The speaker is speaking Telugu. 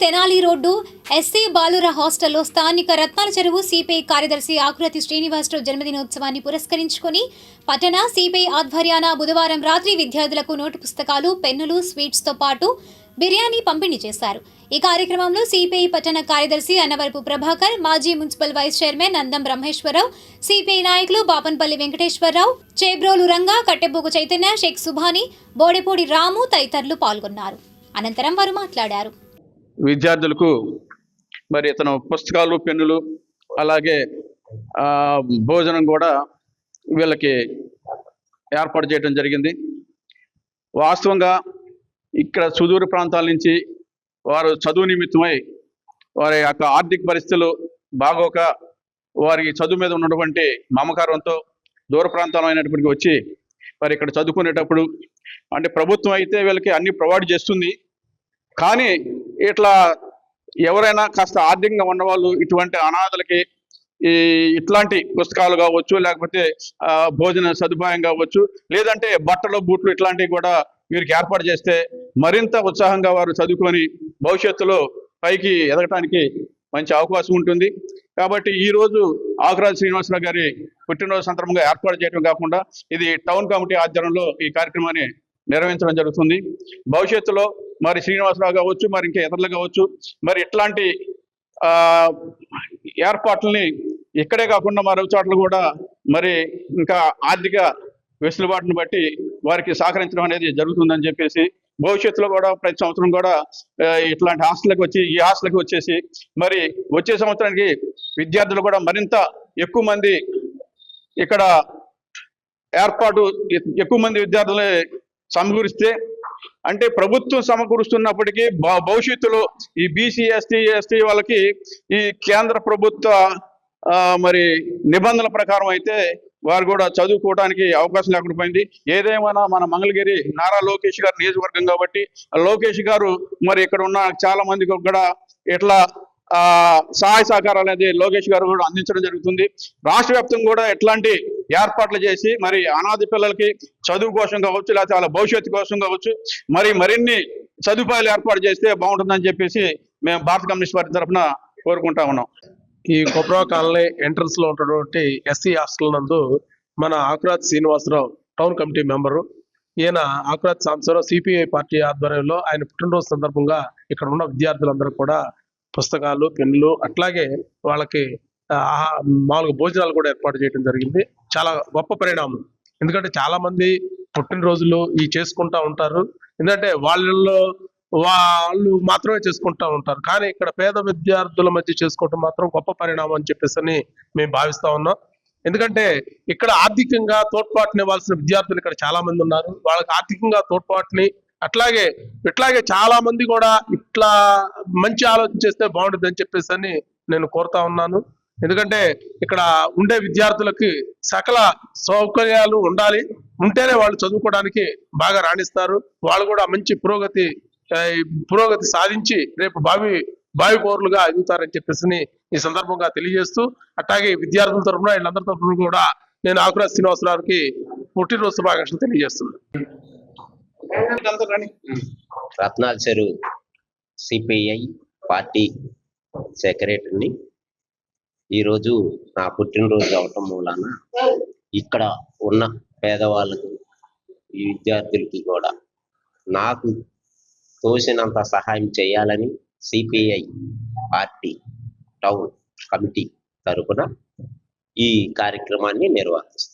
తెనాలి రోడ్డు ఎస్సీ బాలుర హాస్టల్లో స్థానిక రత్నాల చెరువు సిపిఐ కార్యదర్శి ఆకురతి శ్రీనివాసరావు జన్మదినోత్సవాన్ని పురస్కరించుకుని పట్టణ సిపిఐ ఆధ్వర్యాన బుధవారం రాత్రి విద్యార్థులకు నోటు పుస్తకాలు, పెన్నులు, స్వీట్స్తో పాటు బిర్యానీ పంపిణీ చేశారు. ఈ కార్యక్రమంలో సిపిఐ పట్టణ కార్యదర్శి అన్నవరపు ప్రభాకర్, మాజీ municipal vice chairman Nandam Brahmeswararao, CPI నాయకులు బాపన్పల్లి వెంకటేశ్వరరావు, చేబ్రోలు రంగా, కట్టెబోగు చైతన్య, షేక్ సుభాని, బోడెపూడి రాము తదితరులు పాల్గొన్నారు. అనంతరం వారు మాట్లాడారు. విద్యార్థులకు మరి ఇతను పుస్తకాలు, పెన్నులు, అలాగే భోజనం కూడా వీళ్ళకి ఏర్పాటు చేయడం జరిగింది. వాస్తవంగా ఇక్కడ సుదూర ప్రాంతాల నుంచి వారు చదువు నిమిత్తమై వారి యొక్క ఆర్థిక పరిస్థితులు బాగోక వారికి చదువు మీద ఉన్నటువంటి మమకారంతో దూర ప్రాంతాలైనప్పటికీ వచ్చి వారు ఇక్కడ చదువుకునేటప్పుడు అంటే ప్రభుత్వం అయితే వీళ్ళకి అన్ని ప్రొవైడ్ చేస్తుంది. కానీ ఇట్లా ఎవరైనా కాస్త ఆర్థికంగా ఉన్నవాళ్ళు ఇటువంటి అనాథలకి ఇట్లాంటి పుస్తకాలు కావచ్చు, లేకపోతే భోజన సదుపాయం కావచ్చు, లేదంటే బట్టలు, బూట్లు ఇట్లాంటివి కూడా వీరికి ఏర్పాటు చేస్తే మరింత ఉత్సాహంగా వారు చదువుకొని భవిష్యత్తులో పైకి ఎదగటానికి మంచి అవకాశం ఉంటుంది. కాబట్టి ఈరోజు ఆకురాతి శ్రీనివాసరావు గారి పుట్టినరోజు సందర్భంగా ఏర్పాటు చేయడం కాకుండా ఇది టౌన్ కమిటీ ఆధ్వర్యంలో ఈ కార్యక్రమాన్ని నిర్వహించడం జరుగుతుంది. భవిష్యత్తులో మరి శ్రీనివాసరావు కావచ్చు, మరి ఇంకా ఇతరులు కావచ్చు, మరి ఇట్లాంటి ఏర్పాట్లని ఇక్కడే కాకుండా మరో చోట్ల కూడా మరి ఇంకా ఆర్థిక వెసులుబాటును బట్టి వారికి సహకరించడం అనేది జరుగుతుందని చెప్పేసి భవిష్యత్తులో కూడా ప్రతి సంవత్సరం కూడా ఇట్లాంటి హాస్టల్కి వచ్చి ఈ హాస్టల్కి వచ్చేసి మరి వచ్చే సంవత్సరానికి విద్యార్థులు కూడా మరింత ఎక్కువ మంది ఇక్కడ ఎక్కువ మంది విద్యార్థులు సమకూరిస్తే అంటే ప్రభుత్వం సమకూరుస్తున్నప్పటికీ భవిష్యత్తులో ఈ బీసీ, ఎస్టీ వాళ్ళకి ఈ కేంద్ర ప్రభుత్వ మరి నిబంధనల ప్రకారం అయితే వారు కూడా చదువుకోవడానికి అవకాశం లేకుండా పోయింది. ఏదేమైనా మన మంగళగిరి నారా లోకేష్ గారు నియోజకవర్గం కాబట్టి లోకేష్ గారు మరి ఇక్కడ ఉన్న చాలా మందికి కూడా ఇట్లా సహాయ సహకారాలు అనేది లోకేష్ గారు కూడా అందించడం జరుగుతుంది. రాష్ట్ర వ్యాప్తంగా కూడా ఎట్లాంటి ఏర్పాట్లు చేసి మరి అనాథ పిల్లలకి చదువు కోసం కావచ్చు, లేకపోతే వాళ్ళ భవిష్యత్తు కోసం కావచ్చు, మరిన్ని సదుపాయాలు ఏర్పాటు చేస్తే బాగుంటుందని చెప్పేసి మేము భారత కమ్యూనిస్ట్ పార్టీ తరఫున కోరుకుంటా ఉన్నాం. ఈ కొప్రా కాలనీ ఎంట్రన్స్ లో ఉన్నటువంటి ఎస్సీ హాస్టల్ నందు మన Akurathi Srinivasarao town committee member, ఈయన ఆకురాతి సాంబశివరావు సిపిఐ పార్టీ ఆధ్వర్యంలో ఆయన పుట్టినరోజు సందర్భంగా ఇక్కడ ఉన్న విద్యార్థులందరూ కూడా పుస్తకాలు, పెన్నులు, అట్లాగే వాళ్ళకి మామూలుగా భోజనాలు కూడా ఏర్పాటు చేయడం జరిగింది. చాలా గొప్ప పరిణామం. ఎందుకంటే చాలా మంది పుట్టినరోజులు చేసుకుంటా ఉంటారు, ఎందుకంటే వాళ్ళు మాత్రమే చేసుకుంటా ఉంటారు. కానీ ఇక్కడ పేద విద్యార్థుల మధ్య చేసుకోవటం మాత్రం గొప్ప పరిణామం అని చెప్పేసి మేము భావిస్తా ఉన్నాం. ఎందుకంటే ఇక్కడ ఆర్థికంగా తోడ్పాటుని ఇవ్వాల్సిన విద్యార్థులు ఇక్కడ చాలా మంది ఉన్నారు. వాళ్ళకి ఆర్థికంగా తోడ్పాటుని ఇట్లాగే చాలా మంది కూడా ఇట్లా మంచి ఆలోచన చేస్తే బాగుంటుంది అని చెప్పేసి నేను కోరుతా ఉన్నాను. ఎందుకంటే ఇక్కడ ఉండే విద్యార్థులకి సకల సౌకర్యాలు ఉంటేనే వాళ్ళు చదువుకోవడానికి బాగా రాణిస్తారు. వాళ్ళు కూడా మంచి పురోగతి సాధించి రేపు భావి పౌరులుగా ఎదుగుతారని చెప్పేసి ఈ సందర్భంగా తెలియజేస్తూ, అట్లాగే విద్యార్థుల తరఫున వీళ్ళందరి తరఫున కూడా నేను ఆకురాతి శ్రీనివాసరావుకి పుట్టినరోజు శుభాకాంక్షలు తెలియజేస్తున్నాను. రత్నాల చెరువు సిపిఐ పార్టీ సెక్రటరీని. ఈరోజు నా పుట్టినరోజు అవటం మూలాన ఇక్కడ ఉన్న పేదవాళ్ళకు, ఈ విద్యార్థులకి కూడా నాకు తోసినంత సహాయం చేయాలని సిపిఐ పార్టీ టౌన్ కమిటీ తరపున ఈ కార్యక్రమాన్ని నిర్వహిస్తాను.